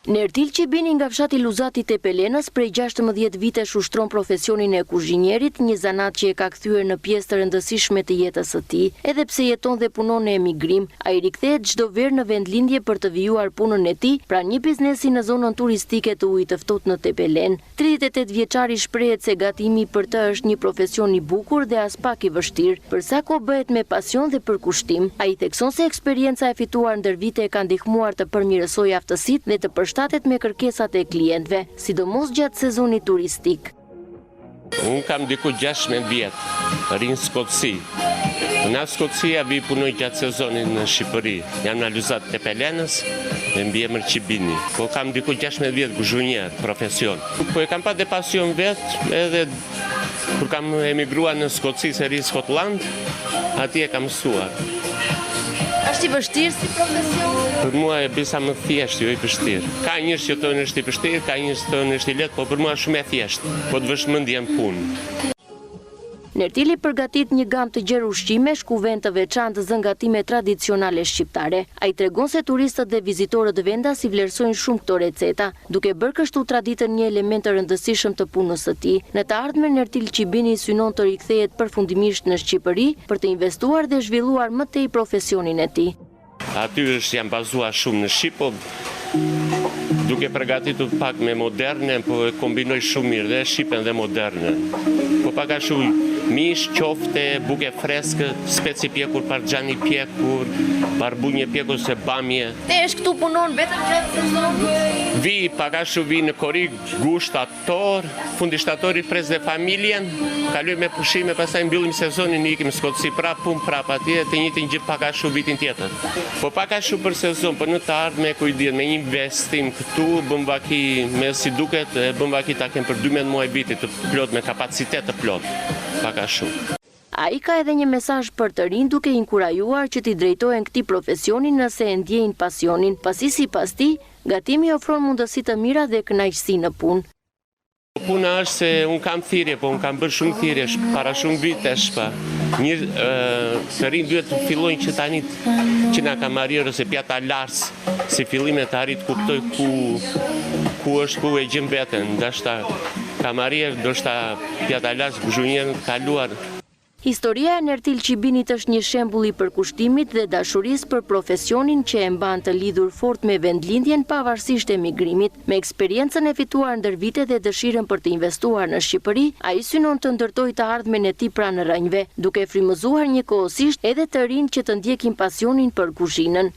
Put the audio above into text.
Nertil Qibini nga fshati Luzati te Pelenës prej 16 vitesh ushtron profesionin e kuzhinjerit, një zanat që e ka kthyer në pjesë të rëndësishme të jetës së tij, edhe pse jeton dhe punon në emigrim. Ai rikthehet çdo verë në vendlindje për të vijuar punën e tij pra një biznesi në zonën turistike të ujit të ftohtë në Tepelen. 38 vjeçari shprehet se gatimi për të është një profesion i bukur dhe as pak i vështirë, për sa kohë bëhet me pasion dhe për kushtim. Ai thekson se eksperienca e fituar ndër vite e ka ndihmuar të përmirësojë aftësitë dhe të përshtatet me kërkesat e klientëve, sidomos gjatë sezonit turistik. Unë kam diku 16 vjetë, rinë Skotësi. Në Skotësia vi punoj gjatë sezonit në Shqipëri. Jam në Luzat të Pelenës dhe mbi emër Qibini. Po kam diku 16 vjetë kuzhinier, profesion. Po e kam pa dhe pasion vetë, edhe kur kam emigruar në Skotësi, se rinë Skotland, ati e kam mësuar. Është i vështirë si profesion? Për mua e bisa më thjeshtë, jo i vështirë. Ka njërës që tonë është i vështirë, ka njërës që tonë është i letë, po për mua shumë e thjeshtë, po të vëshmëndjen punë. Nertili përgatit një gamë të gjerë ushqimesh ku vend të veçantë zëngatime tradicionale shqiptare. Ai tregon se turistët dhe vizitorët vendas i vlerësojnë shumë këto receta, duke bërë kështu traditën një element të rëndësishëm të punës së tij. Në të ardhmen Nertil Qibini synon të rikthehet përfundimisht në Shqipëri për të investuar dhe zhvilluar më tej profesionin e tij. Aty jam bazuar shumë në Shqipë, duke përgatitur pak me moderne, po e kombinoj shumë mirë dhe Shqipen dhe moderne. Po pak a shumë mish, qofte, buke freskë, speci pjekur, parxhani pjekur, barbunje pjekur se bamje. Tesh këtu punon vetëm gjatë sezonit? Vi, pak a shumë vi në korik, gushtator, fundishtatori pres dhe familjen, kaloj me pushime, pastaj mbyllim sezonin, ikim Skotësi prap, pun prap atje, të njëjtin gjë pak a shumë vitin tjetër. Po pak a shumë për sezon, për në të ardhme kujdes me një investim këtu, bëm vaki me si duket, bëm vaki ta kem për 12 muaj vitit të plot me kapacitet të plot, pak a shumë. Ai ka edhe një mesazh për të rinj duke inkurajuar që t'i drejtohen këtij profesioni nëse e ndjejnë pasionin, pasi sipas tij, gatimi ofron mundësi të mira dhe kënaqësi në punë. Puna është se unë kam thirrje, po unë kam bërë shumë thirrje para shumë vitesh pa. Të rinj duhet të fillojnë që tani që na kamarierë ose pjata lars, si fillime të arrit kuptoj ku është ku e gjën veten, ndoshta kamarierë, ndoshta pjata lars kuzhinier kaluar. Historia e Nertil Qibinit është një shembull i përkushtimit dhe dashurisë për profesionin që e mban të lidhur fort me vendlindjen pavarësisht emigrimit. Me eksperiencën e fituar ndër vite dhe dëshirën për të investuar në Shqipëri, ai synon të ndërtojë të ardhmen e tij pranë rrënjve, duke frymëzuar njëkohësisht edhe të rinj që të ndjekin pasionin për kuzhinën.